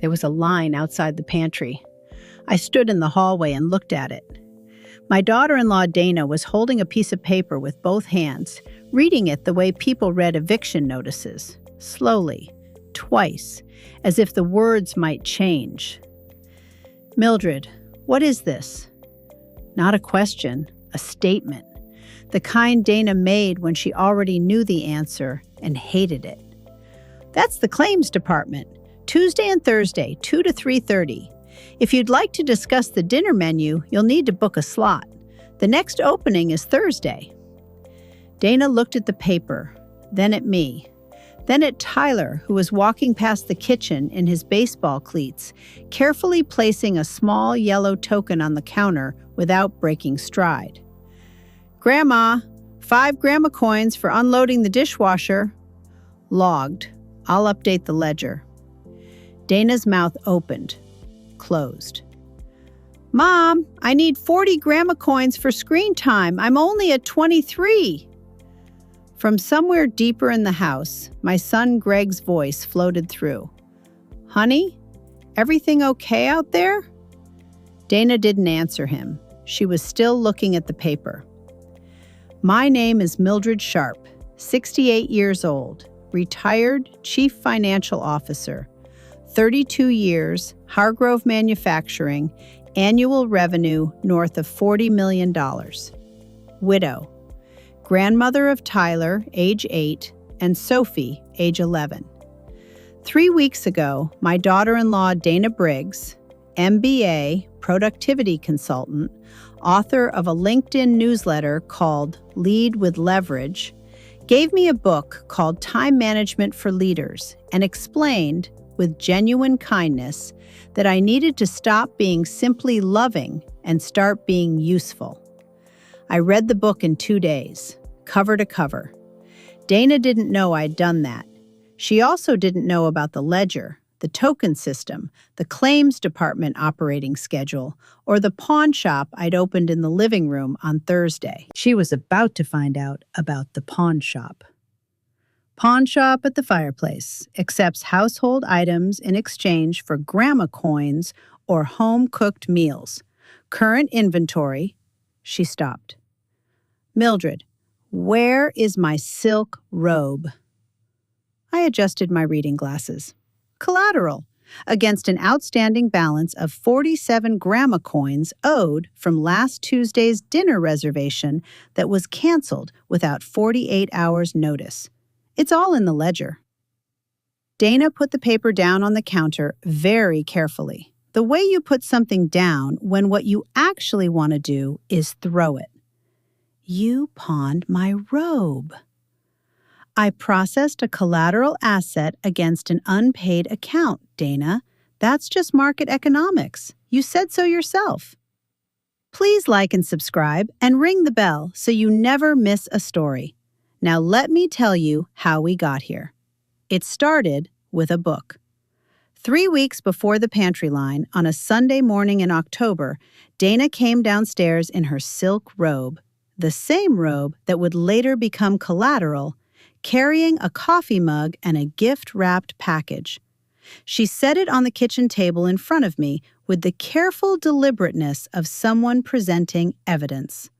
There was a line outside the pantry. I stood in the hallway and looked at it. My daughter-in-law Dana was holding a piece of paper with both hands, reading it the way people read eviction notices, slowly, twice, as if the words might change. "Mildred, what is this?" Not a question, a statement. The kind Dana made when she already knew the answer and hated it. "That's the claims department. Tuesday and Thursday, 2 to 3:30. If you'd like to discuss the dinner menu, you'll need to book a slot. The next opening is Thursday." Dana looked at the paper, then at me, then at Tyler, who was walking past the kitchen in his baseball cleats, carefully placing a small yellow token on the counter without breaking stride. "Grandma, 5 grandma coins for unloading the dishwasher." "Logged. I'll update the ledger." Dana's mouth opened, closed. "Mom, I need 40 grandma coins for screen time. I'm only at 23. From somewhere deeper in the house, my son Greg's voice floated through. "Honey, everything okay out there?" Dana didn't answer him. She was still looking at the paper. "My name is Mildred Sharp, 68 years old, retired Chief Financial Officer, 32 years, Hargrove Manufacturing, annual revenue north of $40 million. Widow. Grandmother of Tyler, age 8, and Sophie, age 11. 3 weeks ago, my daughter-in-law Dana Briggs, MBA, productivity consultant, author of a LinkedIn newsletter called Lead with Leverage, gave me a book called Time Management for Leaders and explained, with genuine kindness, that I needed to stop being simply loving and start being useful. I read the book in 2 days, cover to cover. Dana didn't know I'd done that. She also didn't know about the ledger, the token system, the claims department operating schedule, or the pawn shop I'd opened in the living room on Thursday. She was about to find out about the pawn shop. Pawn shop at the fireplace accepts household items in exchange for grandma coins or home-cooked meals. Current inventory. She stopped. "Mildred, where is my silk robe?" I adjusted my reading glasses. "Collateral, against an outstanding balance of 47 grandma coins owed from last Tuesday's dinner reservation that was canceled without 48 hours' notice. It's all in the ledger." Dana put the paper down on the counter very carefully, the way you put something down when what you actually want to do is throw it. "You pawned my robe." "I processed a collateral asset against an unpaid account, Dana. That's just market economics. You said so yourself." Please like and subscribe and ring the bell so you never miss a story. Now let me tell you how we got here. It started with a book. 3 weeks before the pantry line, on a Sunday morning in October, Dana came downstairs in her silk robe, the same robe that would later become collateral, carrying a coffee mug and a gift-wrapped package. She set it on the kitchen table in front of me with the careful deliberateness of someone presenting evidence.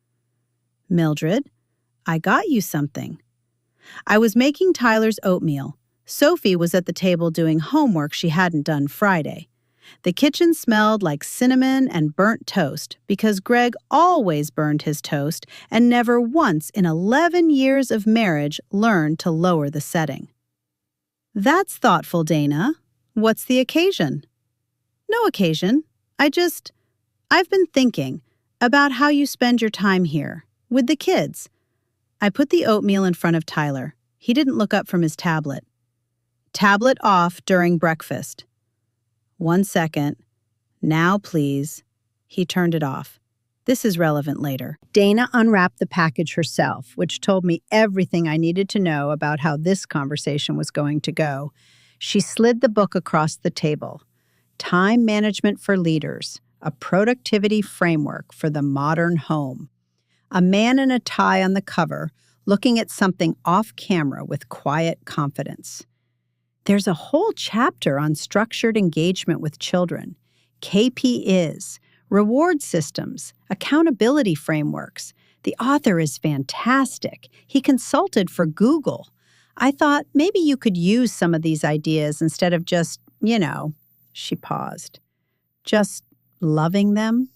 "Mildred, I got you something." I was making Tyler's oatmeal. Sophie was at the table doing homework she hadn't done Friday. The kitchen smelled like cinnamon and burnt toast because Greg always burned his toast and never once in 11 years of marriage learned to lower the setting. "That's thoughtful, Dana. What's the occasion?" "No occasion. I've been thinking about how you spend your time here, with the kids." I put the oatmeal in front of Tyler. He didn't look up from his tablet. "Tablet off during breakfast." "1 second. Now, please." He turned it off. This is relevant later. Dana unwrapped the package herself, which told me everything I needed to know about how this conversation was going to go. She slid the book across the table. Time Management for Leaders, a productivity framework for the modern home. A man in a tie on the cover, looking at something off camera with quiet confidence. There's a whole chapter on structured engagement with children. KP is, reward systems, accountability frameworks. The author is fantastic. He consulted for Google. I thought maybe you could use some of these ideas instead of just, she paused. Just loving them?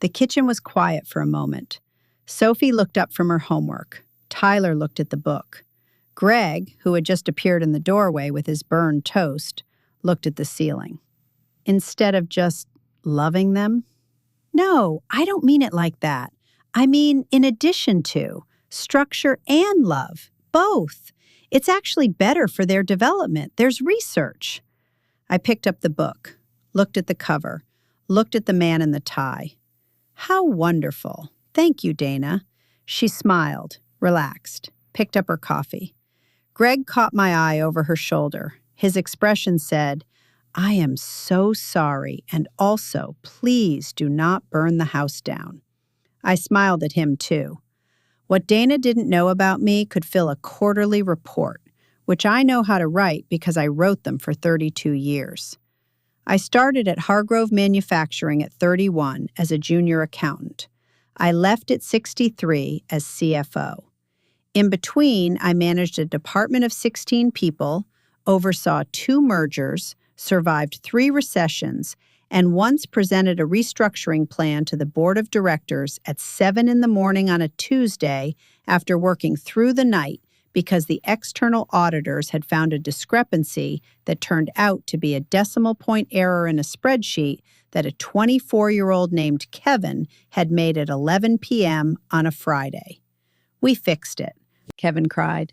The kitchen was quiet for a moment. Sophie looked up from her homework. Tyler looked at the book. Greg, who had just appeared in the doorway with his burned toast, looked at the ceiling. Instead of just loving them? No, I don't mean it like that. I mean in addition to, structure and love, both. It's actually better for their development. There's research. I picked up the book, looked at the cover, looked at the man in the tie. How wonderful. Thank you, Dana. She smiled, relaxed, picked up her coffee. Greg caught my eye over her shoulder. His expression said, I am so sorry, and also, please do not burn the house down. I smiled at him, too. What Dana didn't know about me could fill a quarterly report, which I know how to write because I wrote them for 32 years. I started at Hargrove Manufacturing at 31 as a junior accountant. I left at 63 as CFO. In between, I managed a department of 16 people, oversaw 2 mergers, survived 3 recessions, and once presented a restructuring plan to the board of directors at 7 in the morning on a Tuesday after working through the night because the external auditors had found a discrepancy that turned out to be a decimal point error in a spreadsheet that a 24-year-old named Kevin had made at 11 p.m. on a Friday. We fixed it, Kevin cried.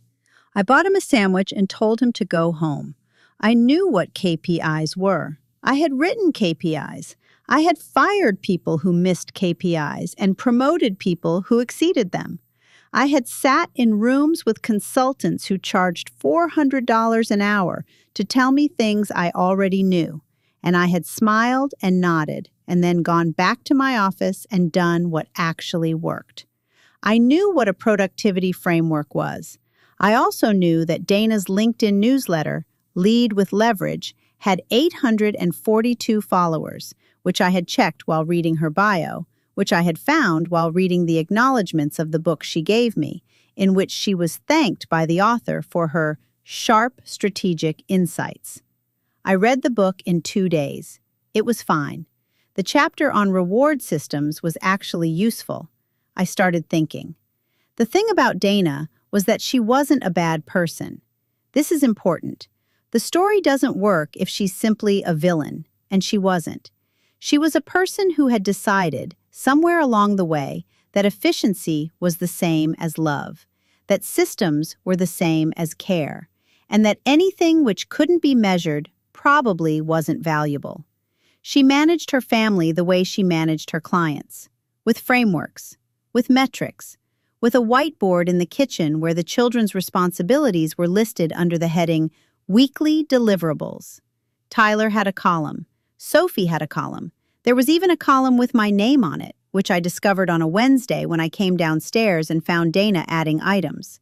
I bought him a sandwich and told him to go home. I knew what KPIs were. I had written KPIs. I had fired people who missed KPIs and promoted people who exceeded them. I had sat in rooms with consultants who charged $400 an hour to tell me things I already knew, and I had smiled and nodded and then gone back to my office and done what actually worked. I knew what a productivity framework was. I also knew that Dana's LinkedIn newsletter, Lead with Leverage, had 842 followers, which I had checked while reading her bio, which I had found while reading the acknowledgments of the book she gave me, in which she was thanked by the author for her sharp, strategic insights. I read the book in 2 days. It was fine. The chapter on reward systems was actually useful. I started thinking. The thing about Dana was that she wasn't a bad person. This is important. The story doesn't work if she's simply a villain, and she wasn't. She was a person who had decided, somewhere along the way, that efficiency was the same as love, that systems were the same as care, and that anything which couldn't be measured probably wasn't valuable. She managed her family the way she managed her clients, with frameworks, with metrics, with a whiteboard in the kitchen where the children's responsibilities were listed under the heading Weekly Deliverables. Tyler had a column. Sophie had a column. There was even a column with my name on it, which I discovered on a Wednesday when I came downstairs and found Dana adding items.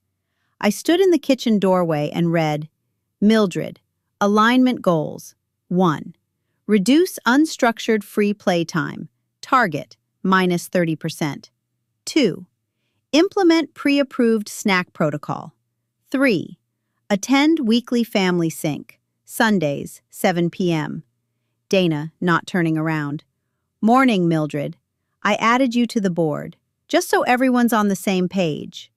I stood in the kitchen doorway and read, Mildred, Alignment Goals. 1. Reduce unstructured free playtime. Target, minus 30%. 2. Implement pre-approved snack protocol. 3. Attend weekly family sync. Sundays, 7 p.m. Dana, not turning around. Morning, Mildred. I added you to the board, just so everyone's on the same page.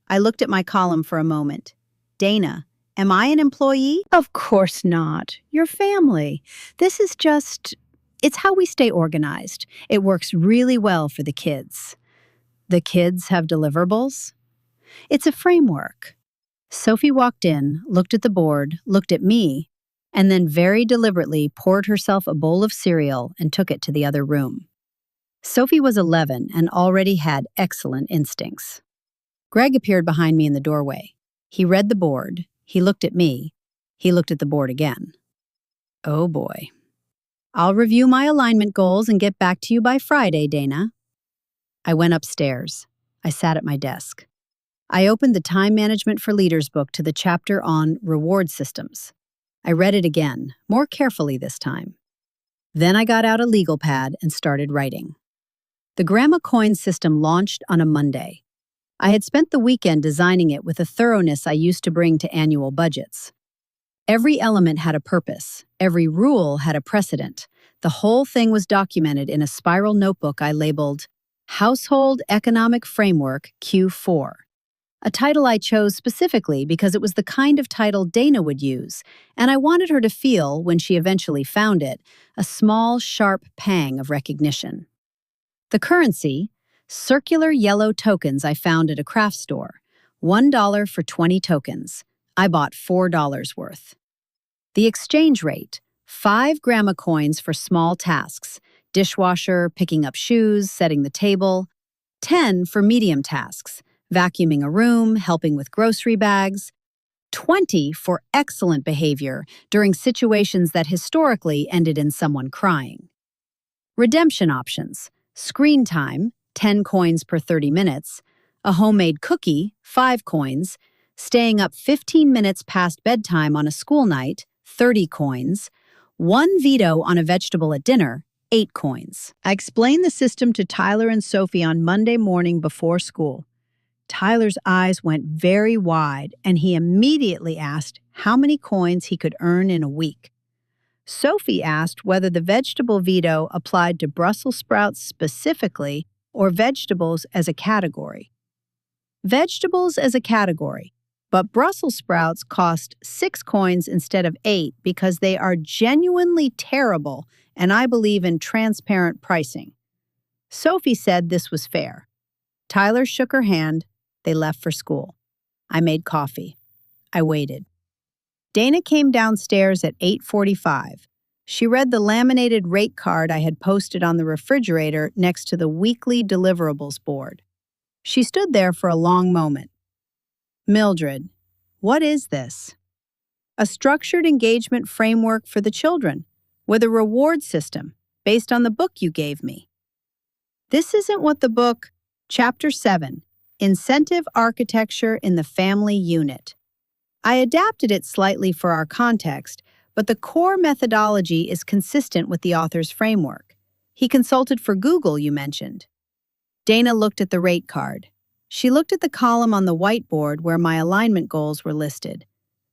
I looked at my column for a moment. Dana, am I an employee? Of course not. Your family. This is it's how we stay organized. It works really well for the kids. The kids have deliverables? It's a framework. Sophie walked in, looked at the board, looked at me, and then very deliberately poured herself a bowl of cereal and took it to the other room. Sophie was 11 and already had excellent instincts. Greg appeared behind me in the doorway. He read the board. He looked at me. He looked at the board again. Oh boy. I'll review my alignment goals and get back to you by Friday, Dana. I went upstairs. I sat at my desk. I opened the Time Management for Leaders book to the chapter on reward systems. I read it again, more carefully this time. Then I got out a legal pad and started writing. The Grandma Coin system launched on a Monday. I had spent the weekend designing it with a thoroughness I used to bring to annual budgets. Every element had a purpose. Every rule had a precedent. The whole thing was documented in a spiral notebook I labeled Household Economic Framework Q4, a title I chose specifically because it was the kind of title Dana would use, and I wanted her to feel, when she eventually found it, a small, sharp pang of recognition. The currency, circular yellow tokens I found at a craft store, $1 for 20 tokens. I bought $4 worth. The exchange rate, 5 grandma coins for small tasks, dishwasher, picking up shoes, setting the table, 10 for medium tasks, vacuuming a room, helping with grocery bags, 20 for excellent behavior during situations that historically ended in someone crying. Redemption options, screen time, 10 coins per 30 minutes, a homemade cookie, 5 coins, staying up 15 minutes past bedtime on a school night, 30 coins, 1 veto on a vegetable at dinner, 8 coins. I explained the system to Tyler and Sophie on Monday morning before school. Tyler's eyes went very wide, and he immediately asked how many coins he could earn in a week. Sophie asked whether the vegetable veto applied to Brussels sprouts specifically or vegetables as a category. Vegetables as a category, but Brussels sprouts cost 6 coins instead of 8 because they are genuinely terrible, and I believe in transparent pricing. Sophie said this was fair. Tyler shook her hand. They left for school. I made coffee. I waited. Dana came downstairs at 8:45. She read the laminated rate card I had posted on the refrigerator next to the weekly deliverables board. She stood there for a long moment. Mildred, what is this? A structured engagement framework for the children, with a reward system based on the book you gave me. This isn't what the book, Chapter 7, Incentive Architecture in the Family Unit. I adapted it slightly for our context, but the core methodology is consistent with the author's framework. He consulted for Google, you mentioned. Dana looked at the rate card. She looked at the column on the whiteboard where my alignment goals were listed.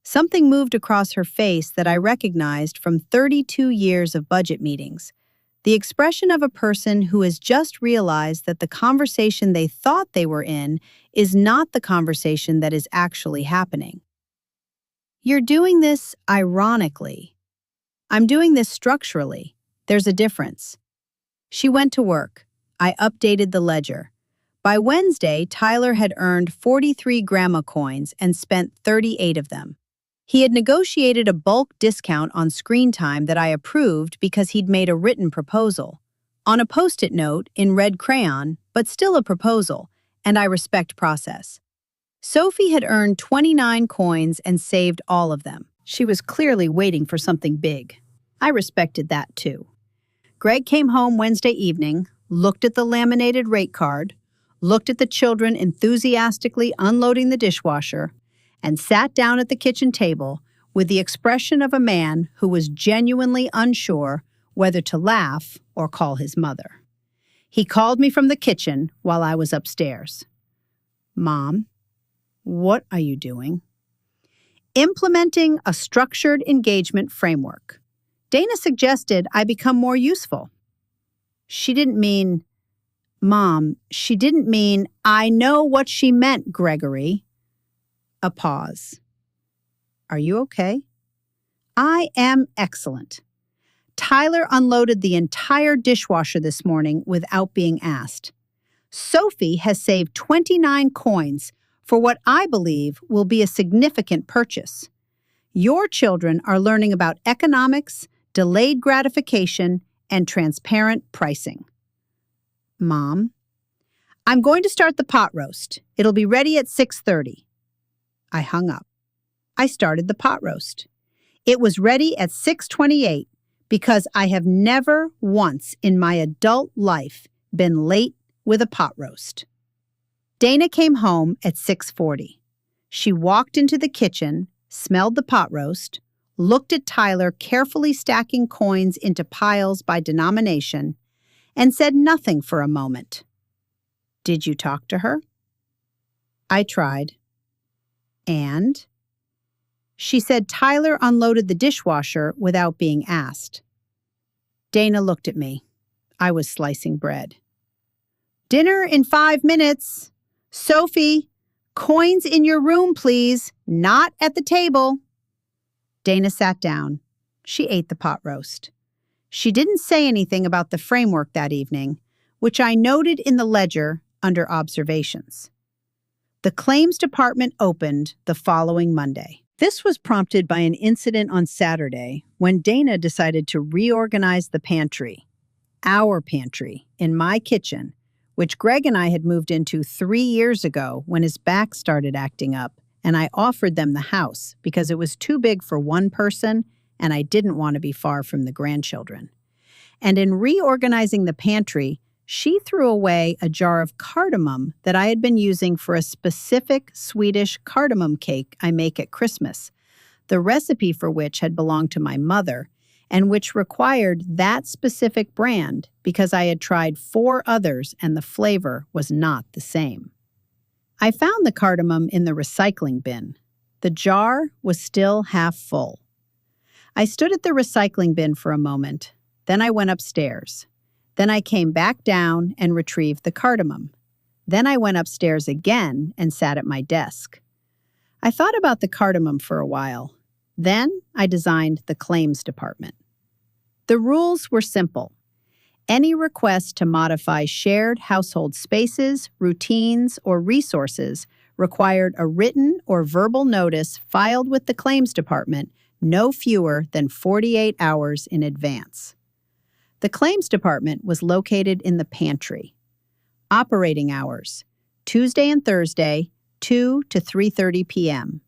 Something moved across her face that I recognized from 32 years of budget meetings. The expression of a person who has just realized that the conversation they thought they were in is not the conversation that is actually happening. You're doing this ironically. I'm doing this structurally. There's a difference. She went to work. I updated the ledger. By Wednesday, Tyler had earned 43 grandma coins and spent 38 of them. He had negotiated a bulk discount on screen time that I approved because he'd made a written proposal. On a post-it note, in red crayon, but still a proposal, and I respect process. Sophie had earned 29 coins and saved all of them. She was clearly waiting for something big. I respected that too. Greg came home Wednesday evening, looked at the laminated rate card, looked at the children enthusiastically unloading the dishwasher, and sat down at the kitchen table with the expression of a man who was genuinely unsure whether to laugh or call his mother. He called me from the kitchen while I was upstairs. Mom, what are you doing? Implementing a structured engagement framework. Dana suggested I become more useful. She didn't mean, Mom, she didn't mean, I know what she meant, Gregory. A pause. Are you okay? I am excellent. Tyler unloaded the entire dishwasher this morning without being asked. Sophie has saved 29 coins for what I believe will be a significant purchase. Your children are learning about economics, delayed gratification, and transparent pricing. Mom, I'm going to start the pot roast. It'll be ready at 6:30. I hung up. I started the pot roast. It was ready at 6:28 because I have never once in my adult life been late with a pot roast. Dana came home at 6:40. She walked into the kitchen, smelled the pot roast, looked at Tyler carefully stacking coins into piles by denomination, and said nothing for a moment. "Did you talk to her?" I tried. "And?" "She said Tyler unloaded the dishwasher without being asked." Dana looked at me. I was slicing bread. "Dinner in 5 minutes. Sophie, coins in your room, please. Not at the table." Dana sat down. She ate the pot roast. She didn't say anything about the framework that evening, which I noted in the ledger under observations. The claims department opened the following Monday. This was prompted by an incident on Saturday when Dana decided to reorganize the pantry, our pantry, in my kitchen, which Greg and I had moved into 3 years ago when his back started acting up, and I offered them the house because it was too big for one person and I didn't want to be far from the grandchildren. And in reorganizing the pantry, she threw away a jar of cardamom that I had been using for a specific Swedish cardamom cake I make at Christmas, the recipe for which had belonged to my mother, and which required that specific brand because I had tried 4 others and the flavor was not the same. I found the cardamom in the recycling bin. The jar was still half full. I stood at the recycling bin for a moment. Then I went upstairs. Then I came back down and retrieved the cardamom. Then I went upstairs again and sat at my desk. I thought about the cardamom for a while. Then I designed the claims department. The rules were simple. Any request to modify shared household spaces, routines, or resources required a written or verbal notice filed with the claims department no fewer than 48 hours in advance. The claims department was located in the pantry. Operating hours: Tuesday and Thursday, 2 to 3:30 p.m.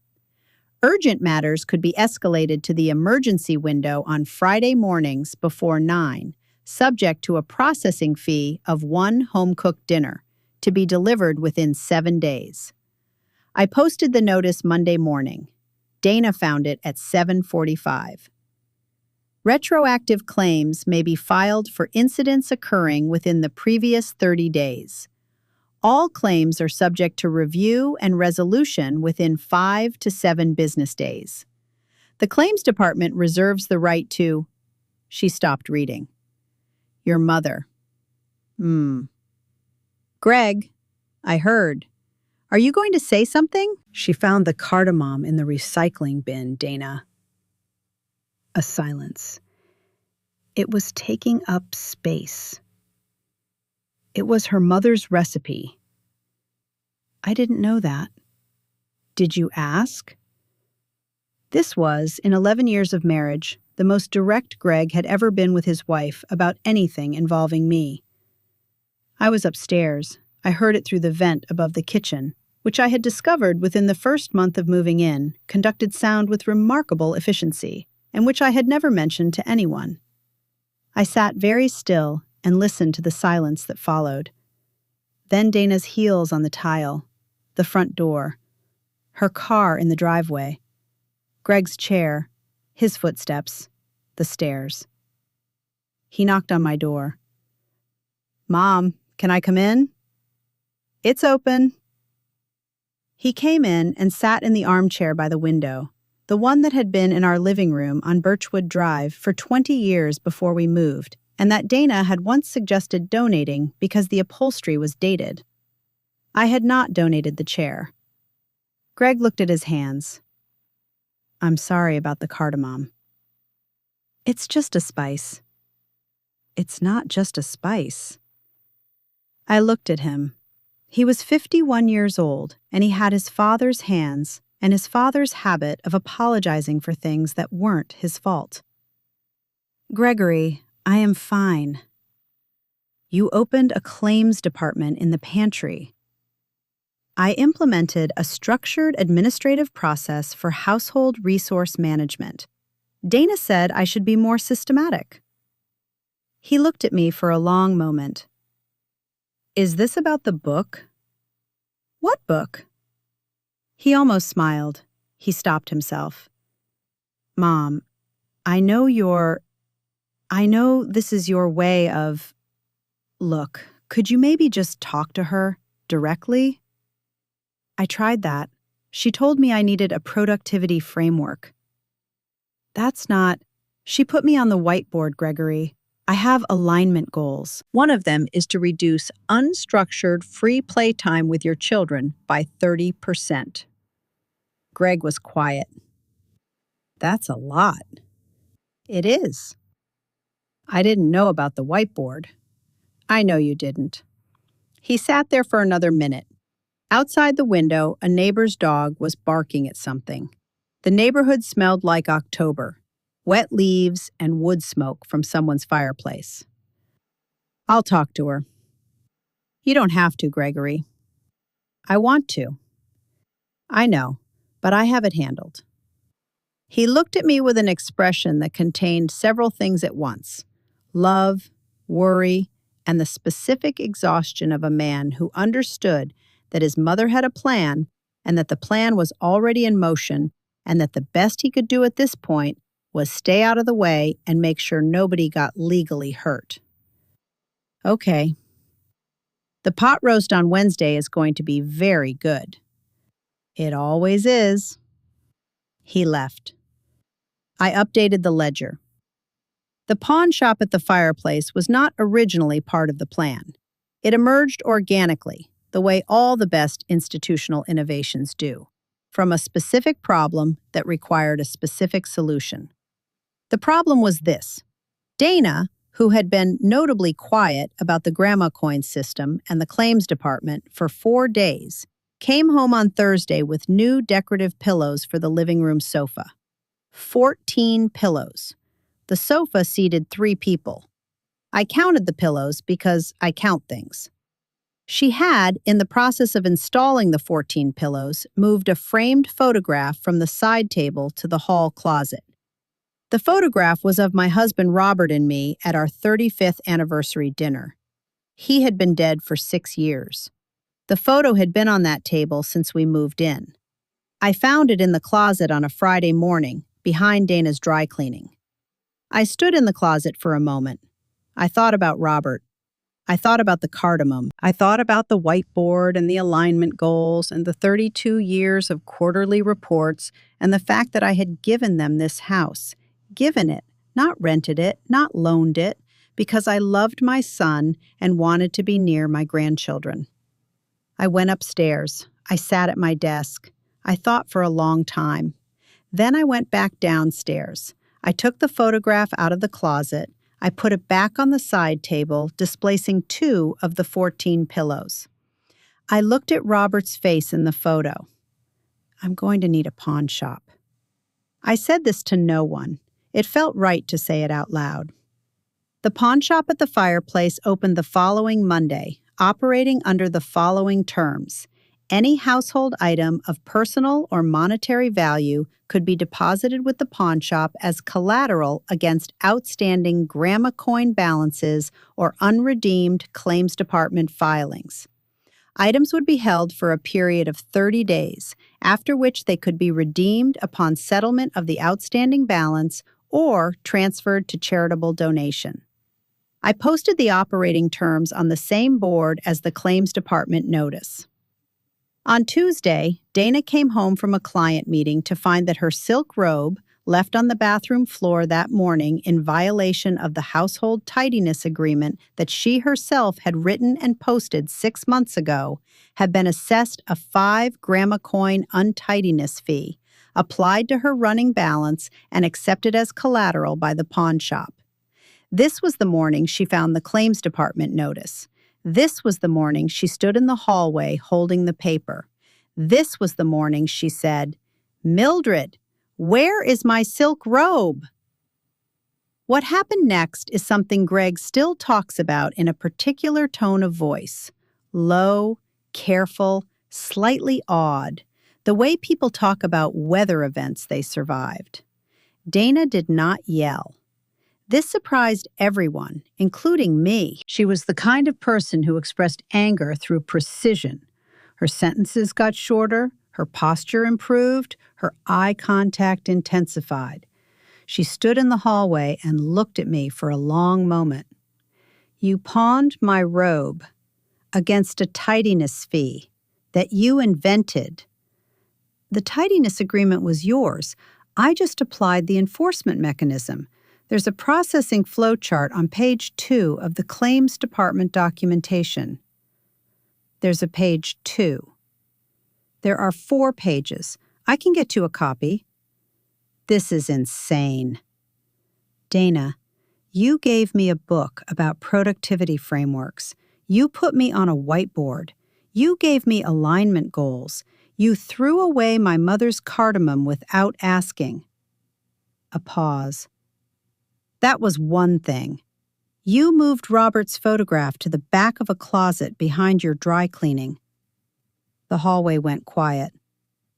Urgent matters could be escalated to the emergency window on Friday mornings before 9, subject to a processing fee of 1 home-cooked dinner, to be delivered within 7 days. I posted the notice Monday morning. Dana found it at 7:45. Retroactive claims may be filed for incidents occurring within the previous 30 days. All claims are subject to review and resolution within 5 to 7 business days. The claims department reserves the right to... She stopped reading. Your mother. Greg, I heard. Are you going to say something? She found the cardamom in the recycling bin, Dana. A silence. It was taking up space. It was her mother's recipe. I didn't know that. Did you ask? This was, in 11 years of marriage, the most direct Greg had ever been with his wife about anything involving me. I was upstairs. I heard it through the vent above the kitchen, which I had discovered within the first month of moving in, conducted sound with remarkable efficiency, and which I had never mentioned to anyone. I sat very still and listened to the silence that followed. Then Dana's heels on the tile, the front door, her car in the driveway, Greg's chair, his footsteps, the stairs. He knocked on my door. Mom, can I come in? It's open. He came in and sat in the armchair by the window, the one that had been in our living room on Birchwood Drive for 20 years before we moved, and that Dana had once suggested donating because the upholstery was dated. I had not donated the chair. Greg looked at his hands. I'm sorry about the cardamom. It's just a spice. It's not just a spice. I looked at him. He was 51 years old, and he had his father's hands and his father's habit of apologizing for things that weren't his fault. Gregory, I am fine. You opened a claims department in the pantry. I implemented a structured administrative process for household resource management. Dana said I should be more systematic. He looked at me for a long moment. Is this about the book? What book? He almost smiled. He stopped himself. Mom, I know I know this is your way of. Look, could you maybe just talk to her directly? I tried that. She told me I needed a productivity framework. That's not. She put me on the whiteboard, Gregory. I have alignment goals. One of them is to reduce unstructured free play time with your children by 30%. Greg was quiet. That's a lot. It is. I didn't know about the whiteboard. I know you didn't. He sat there for another minute. Outside the window, a neighbor's dog was barking at something. The neighborhood smelled like October, wet leaves and wood smoke from someone's fireplace. I'll talk to her. You don't have to, Gregory. I want to. I know, but I have it handled. He looked at me with an expression that contained several things at once: love, worry, and the specific exhaustion of a man who understood that his mother had a plan and that the plan was already in motion and that the best he could do at this point was stay out of the way and make sure nobody got legally hurt. Okay. The pot roast on Wednesday is going to be very good. It always is. He left. I updated the ledger. The pawn shop at the fireplace was not originally part of the plan. It emerged organically, the way all the best institutional innovations do, from a specific problem that required a specific solution. The problem was this. Dana, who had been notably quiet about the grandma coin system and the claims department for 4 days, came home on Thursday with new decorative pillows for the living room sofa. 14 pillows. The sofa seated 3 people. I counted the pillows because I count things. She had, in the process of installing the 14 pillows, moved a framed photograph from the side table to the hall closet. The photograph was of my husband Robert and me at our 35th anniversary dinner. He had been dead for 6 years. The photo had been on that table since we moved in. I found it in the closet on a Friday morning, behind Dana's dry cleaning. I stood in the closet for a moment. I thought about Robert. I thought about the cardamom. I thought about the whiteboard and the alignment goals and the 32 years of quarterly reports and the fact that I had given them this house. Given it, not rented it, not loaned it, because I loved my son and wanted to be near my grandchildren. I went upstairs. I sat at my desk. I thought for a long time. Then I went back downstairs. I took the photograph out of the closet. I put it back on the side table, displacing 2 of the 14 pillows. I looked at Robert's face in the photo. I'm going to need a pawn shop. I said this to no one. It felt right to say it out loud. The pawn shop at the fireplace opened the following Monday, operating under the following terms. Any household item of personal or monetary value could be deposited with the pawn shop as collateral against outstanding grandma coin balances or unredeemed claims department filings. Items would be held for a period of 30 days, after which they could be redeemed upon settlement of the outstanding balance or transferred to charitable donation. I posted the operating terms on the same board as the claims department notice. On Tuesday, Dana came home from a client meeting to find that her silk robe, left on the bathroom floor that morning in violation of the household tidiness agreement that she herself had written and posted 6 months ago, had been assessed a 5 grandma coin untidiness fee, applied to her running balance, and accepted as collateral by the pawn shop. This was the morning she found the claims department notice. This was the morning she stood in the hallway holding the paper. This was the morning she said, "Mildred, where is my silk robe?" What happened next is something Greg still talks about in a particular tone of voice. Low, careful, slightly awed. The way people talk about weather events they survived. Dana did not yell. This surprised everyone, including me. She was the kind of person who expressed anger through precision. Her sentences got shorter, her posture improved, her eye contact intensified. She stood in the hallway and looked at me for a long moment. You pawned my robe against a tidiness fee that you invented. The tidiness agreement was yours. I just applied the enforcement mechanism. There's a processing flowchart on page 2 of the claims department documentation. There's a page 2. There are 4 pages. I can get you a copy. This is insane. Dana, you gave me a book about productivity frameworks. You put me on a whiteboard. You gave me alignment goals. You threw away my mother's cardamom without asking. A pause. That was one thing. You moved Robert's photograph to the back of a closet behind your dry cleaning. The hallway went quiet.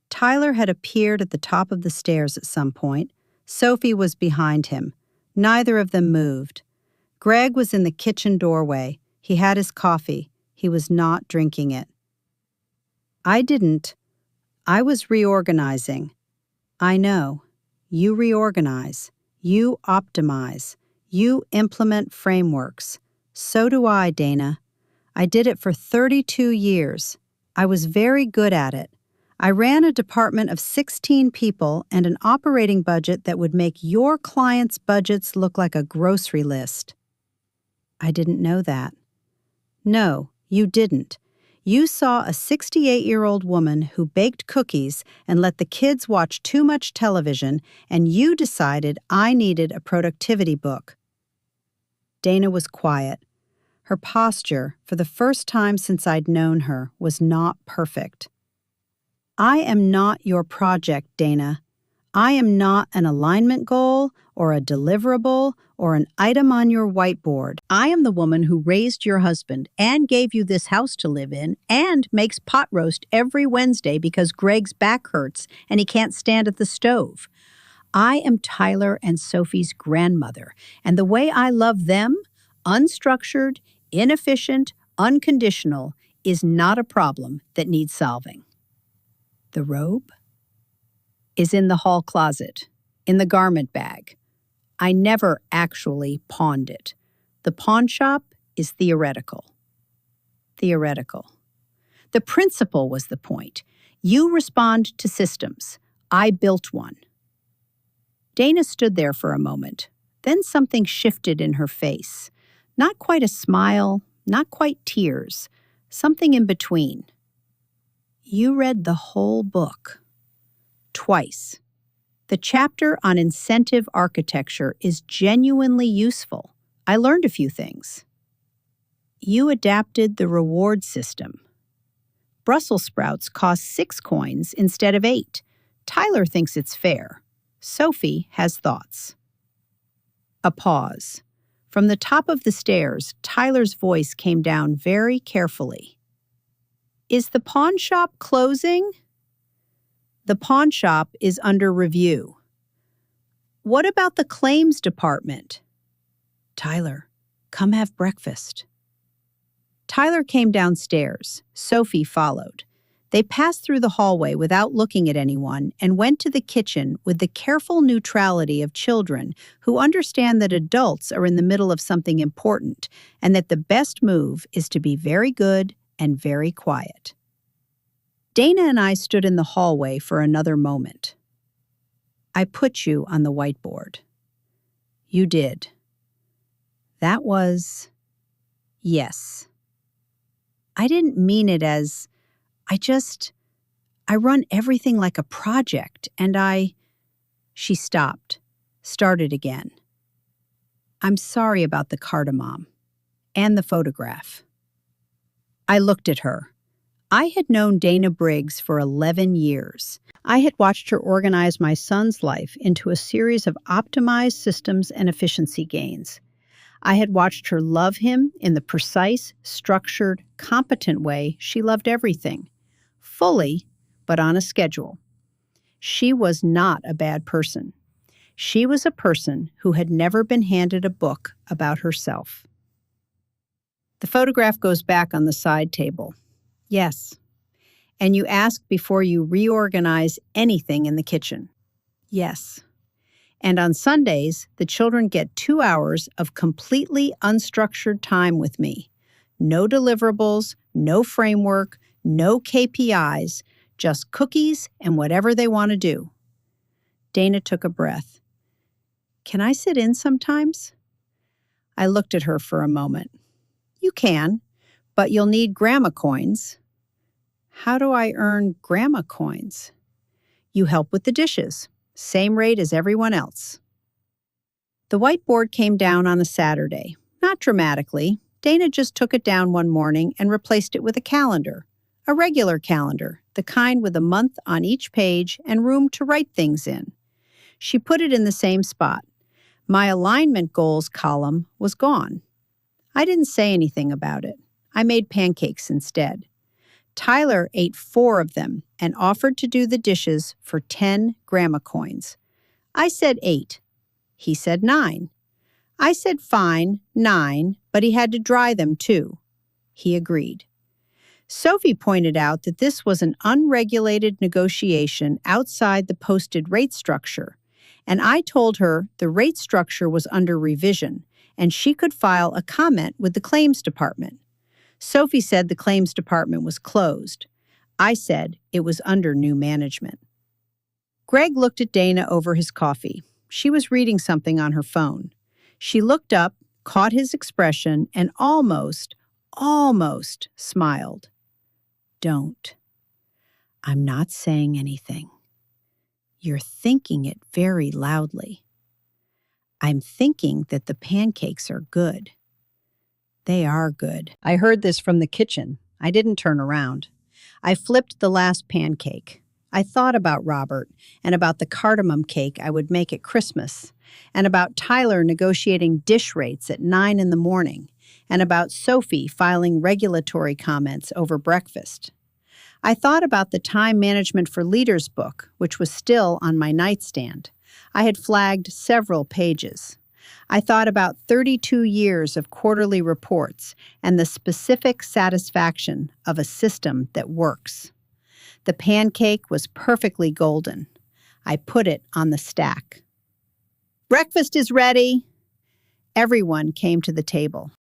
Tyler had appeared at the top of the stairs at some point. Sophie was behind him. Neither of them moved. Greg was in the kitchen doorway. He had his coffee. He was not drinking it. I didn't. I was reorganizing. I know. You reorganize. You optimize. You implement frameworks. So do I, Dana. I did it for 32 years. I was very good at it. I ran a department of 16 people and an operating budget that would make your clients' budgets look like a grocery list. I didn't know that. No, you didn't. You saw a 68-year-old woman who baked cookies and let the kids watch too much television, and you decided I needed a productivity book. Dana was quiet. Her posture, for the first time since I'd known her, was not perfect. I am not your project, Dana. I am not an alignment goal or a deliverable or an item on your whiteboard. I am the woman who raised your husband and gave you this house to live in and makes pot roast every Wednesday because Greg's back hurts and he can't stand at the stove. I am Tyler and Sophie's grandmother, and the way I love them, unstructured, inefficient, unconditional, is not a problem that needs solving. The robe is in the hall closet, in the garment bag. I never actually pawned it. The pawn shop is theoretical. Theoretical. The principle was the point. You respond to systems. I built one. Dana stood there for a moment. Then something shifted in her face. Not quite a smile, not quite tears. Something in between. You read the whole book. Twice. The chapter on incentive architecture is genuinely useful. I learned a few things. You adapted the reward system. Brussels sprouts cost 6 coins instead of 8. Tyler thinks it's fair. Sophie has thoughts. A pause. From the top of the stairs, Tyler's voice came down very carefully. Is the pawn shop closing? The pawn shop is under review. What about the claims department? Tyler, come have breakfast. Tyler came downstairs. Sophie followed. They passed through the hallway without looking at anyone and went to the kitchen with the careful neutrality of children who understand that adults are in the middle of something important and that the best move is to be very good and very quiet. Dana and I stood in the hallway for another moment. I put you on the whiteboard. You did. That was yes. I didn't mean it as, I run everything like a project, and She stopped, started again. I'm sorry about the cardamom and the photograph. I looked at her. I had known Dana Briggs for 11 years. I had watched her organize my son's life into a series of optimized systems and efficiency gains. I had watched her love him in the precise, structured, competent way she loved everything. Fully, but on a schedule. She was not a bad person. She was a person who had never been handed a book about herself. The photograph goes back on the side table. Yes. And you ask before you reorganize anything in the kitchen. Yes. And on Sundays, the children get 2 hours of completely unstructured time with me. No deliverables, no framework, no KPIs, just cookies and whatever they want to do. Dana took a breath. Can I sit in sometimes? I looked at her for a moment. You can, but you'll need grandma coins. How do I earn grandma coins? You help with the dishes. Same rate as everyone else. The whiteboard came down on a Saturday. Not dramatically. Dana just took it down one morning and replaced it with a calendar. A regular calendar, the kind with a month on each page and room to write things in. She put it in the same spot. My alignment goals column was gone. I didn't say anything about it. I made pancakes instead. Tyler ate 4 of them and offered to do the dishes for 10 grandma coins. I said 8. He said 9. I said fine, 9, but he had to dry them too. He agreed. Sophie pointed out that this was an unregulated negotiation outside the posted rate structure, and I told her the rate structure was under revision and she could file a comment with the claims department. Sophie said the claims department was closed. I said it was under new management. Greg looked at Dana over his coffee. She was reading something on her phone. She looked up, caught his expression, and almost smiled. Don't. I'm not saying anything. You're thinking it very loudly. I'm thinking that the pancakes are good. They are good. I heard this from the kitchen. I didn't turn around. I flipped the last pancake. I thought about Robert and about the cardamom cake I would make at Christmas, and about Tyler negotiating dish rates at 9 in the morning, and about Sophie filing regulatory comments over breakfast. I thought about the Time Management for Leaders book, which was still on my nightstand. I had flagged several pages. I thought about 32 years of quarterly reports and the specific satisfaction of a system that works. The pancake was perfectly golden. I put it on the stack. Breakfast is ready. Everyone came to the table.